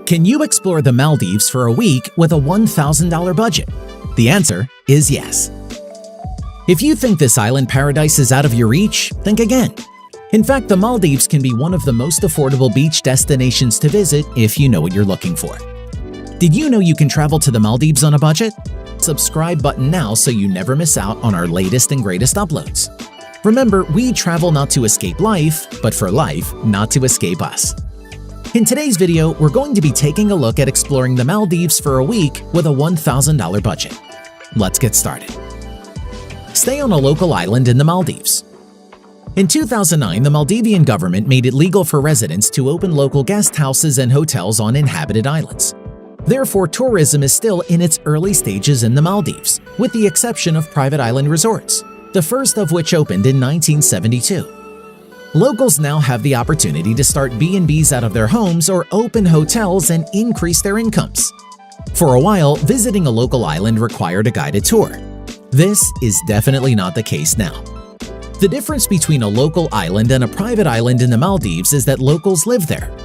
Can you explore the Maldives for a week with a $1,000 budget? The answer is yes. If you think this island paradise is out of your reach, think again. In fact, the Maldives can be one of the most affordable beach destinations to visit if you know what you're looking for. Did you know you can travel to the Maldives on a budget? Subscribe button now so you never miss out on our latest and greatest uploads. Remember, we travel not to escape life, but for life not to escape us. In today's video, we're going to be taking a look at exploring the Maldives for a week with a $1,000 budget. Let's get started. Stay on a local island in the Maldives. In 2009, the Maldivian government made it legal for residents to open local guest houses and hotels on inhabited islands. Therefore, tourism is still in its early stages in the Maldives, with the exception of private island resorts, the first of which opened in 1972. Locals now have the opportunity to start B&Bs out of their homes or open hotels and increase their incomes. For a while, visiting a local island required a guided tour. This is definitely not the case now. The difference between a local island and a private island in the Maldives is that locals live there.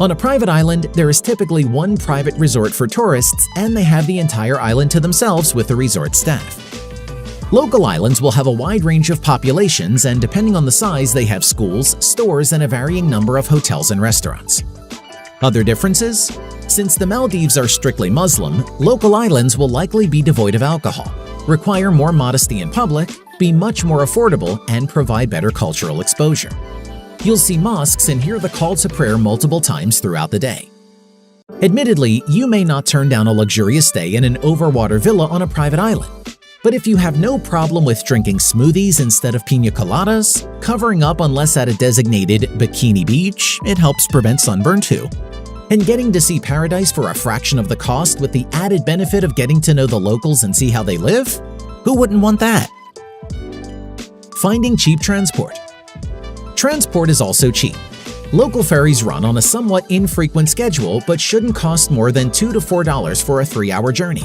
On a private island, there is typically one private resort for tourists, and they have the entire island to themselves with the resort staff. Local islands will have a wide range of populations, and depending on the size, they have schools, stores, and a varying number of hotels and restaurants. Other differences? Since the Maldives are strictly Muslim, local islands will likely be devoid of alcohol, require more modesty in public, be much more affordable, and provide better cultural exposure. You'll see mosques and hear the call to prayer multiple times throughout the day. Admittedly, you may not turn down a luxurious stay in an overwater villa on a private island. But if you have no problem with drinking smoothies instead of piña coladas, covering up unless at a designated bikini beach, it helps prevent sunburn too, and getting to see paradise for a fraction of the cost with the added benefit of getting to know the locals and see how they live, who wouldn't want that? Finding cheap transport. Transport is also cheap. Local ferries run on a somewhat infrequent schedule but shouldn't cost more than $2 to $4 for a 3-hour journey.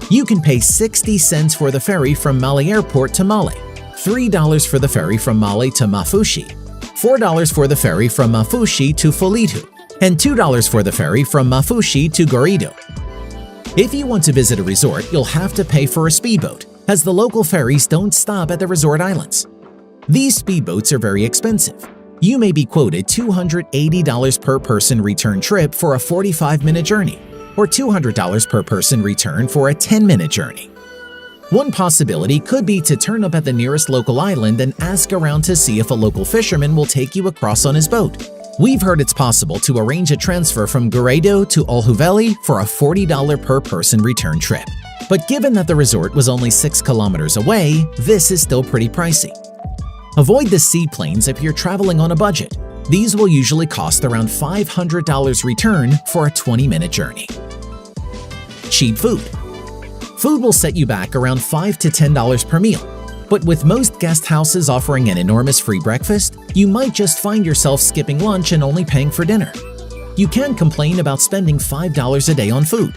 You can pay 60 cents for the ferry from Mali Airport to Male, $3 for the ferry from Male to Mafushi, $4 for the ferry from Mafushi to Folitu, and $2 for the ferry from Mafushi to Gorido. If you want to visit a resort, you'll have to pay for a speedboat, as the local ferries don't stop at the resort islands. These speedboats are very expensive. You may be quoted $280 per person return trip for a 45-minute journey, or $200 per person return for a 10-minute journey. One possibility could be to turn up at the nearest local island and ask around to see if a local fisherman will take you across on his boat. We've heard it's possible to arrange a transfer from Gorido to Olhuveli for a $40 per person return trip. But given that the resort was only 6 kilometers away, this is still pretty pricey. Avoid the seaplanes if you're traveling on a budget. These will usually cost around $500 return for a 20-minute journey. Cheap food. Food will set you back around $5 to $10 per meal, but with most guest houses offering an enormous free breakfast, you might just find yourself skipping lunch and only paying for dinner. You can complain about spending $5 a day on food.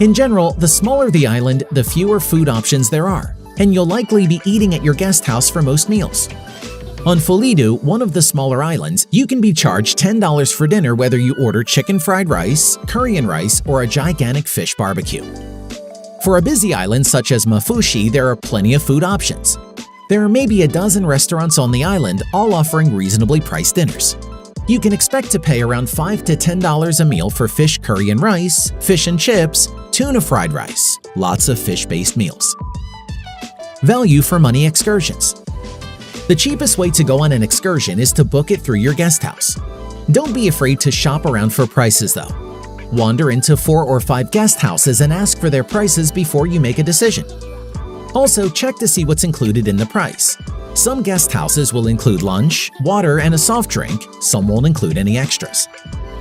In general, the smaller the island, the fewer food options there are, and you'll likely be eating at your guest house for most meals. On Folidu, one of the smaller islands, you can be charged $10 for dinner whether you order chicken fried rice, curry and rice, or a gigantic fish barbecue. For a busy island such as Mafushi, there are plenty of food options. There are maybe a dozen restaurants on the island, all offering reasonably priced dinners. You can expect to pay around $5 to $10 a meal for fish curry and rice, fish and chips, tuna fried rice, lots of fish-based meals. Value for money excursions. The cheapest way to go on an excursion is to book it through your guest house. Don't be afraid to shop around for prices though. Wander into 4 or 5 guest houses and ask for their prices before you make a decision. Also, check to see what's included in the price. Some guest houses will include lunch, water, and a soft drink, some won't include any extras.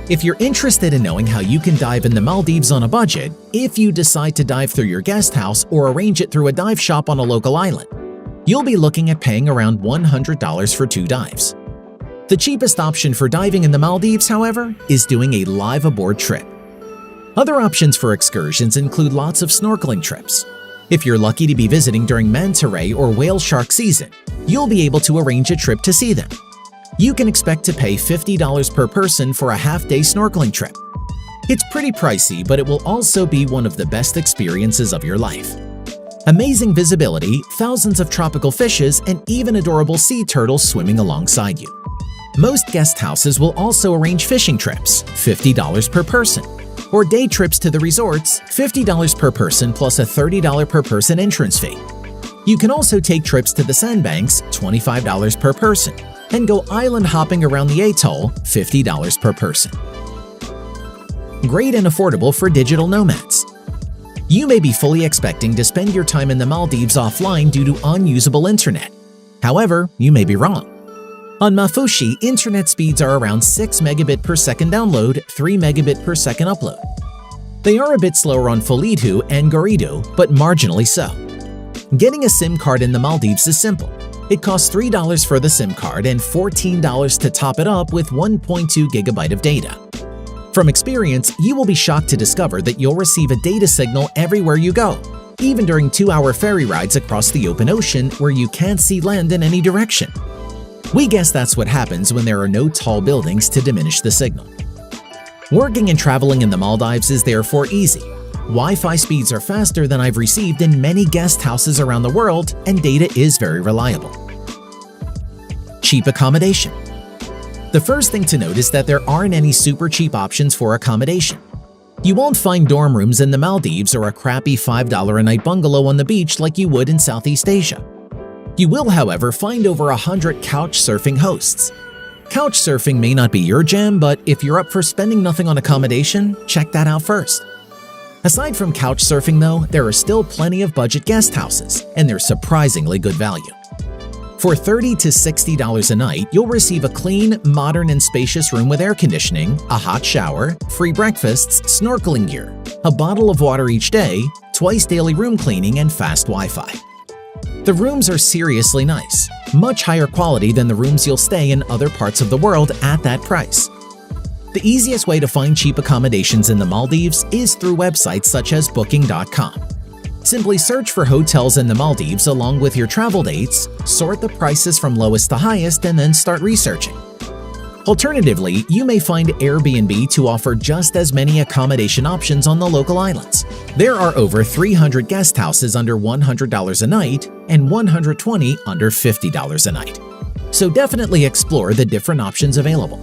If you're interested in knowing how you can dive in the Maldives on a budget, if you decide to dive through your guest house or arrange it through a dive shop on a local island, you'll be looking at paying around $100 for 2 dives. The cheapest option for diving in the Maldives, however, is doing a live aboard trip. Other options for excursions include lots of snorkeling trips. If you're lucky to be visiting during manta ray or whale shark season, you'll be able to arrange a trip to see them. You can expect to pay $50 per person for a half-day snorkeling trip. It's pretty pricey, but it will also be one of the best experiences of your life. Amazing visibility, thousands of tropical fishes, and even adorable sea turtles swimming alongside you. Most guest houses will also arrange fishing trips, $50 per person, or day trips to the resorts, $50 per person plus a $30 per person entrance fee. You can also take trips to the sandbanks, $25 per person, and go island hopping around the atoll, $50 per person. Great and affordable for digital nomads. You may be fully expecting to spend your time in the Maldives offline due to unusable internet. However, you may be wrong. On Mafushi, internet speeds are around 6 megabit per second download, 3 megabit per second upload. They are a bit slower on Folidu and Goridu, but marginally so. Getting a SIM card in the Maldives is simple. It costs $3 for the SIM card and $14 to top it up with 1.2 gigabyte of data. From experience, you will be shocked to discover that you'll receive a data signal everywhere you go, even during 2-hour ferry rides across the open ocean where you can't see land in any direction. We guess that's what happens when there are no tall buildings to diminish the signal. Working and traveling in the Maldives is therefore easy. Wi-Fi speeds are faster than I've received in many guest houses around the world, and data is very reliable. Cheap accommodation. The first thing to note is that there aren't any super cheap options for accommodation. You won't find dorm rooms in the Maldives or a crappy $5 a night bungalow on the beach like you would in Southeast Asia. You will, however, find over 100 couch surfing hosts. Couch surfing may not be your jam, but if you're up for spending nothing on accommodation, check that out first. Aside from couch surfing though, there are still plenty of budget guest houses, and they're surprisingly good value. For $30 to $60 a night, you'll receive a clean, modern, and spacious room with air conditioning, a hot shower, free breakfasts, snorkeling gear, a bottle of water each day, twice daily room cleaning, and fast Wi-Fi. The rooms are seriously nice, much higher quality than the rooms you'll stay in other parts of the world at that price. The easiest way to find cheap accommodations in the Maldives is through websites such as Booking.com. Simply search for hotels in the Maldives along with your travel dates, sort the prices from lowest to highest, and then start researching. Alternatively, you may find Airbnb to offer just as many accommodation options on the local islands. There are over 300 guest houses under $100 a night and 120 under $50 a night. So definitely explore the different options available.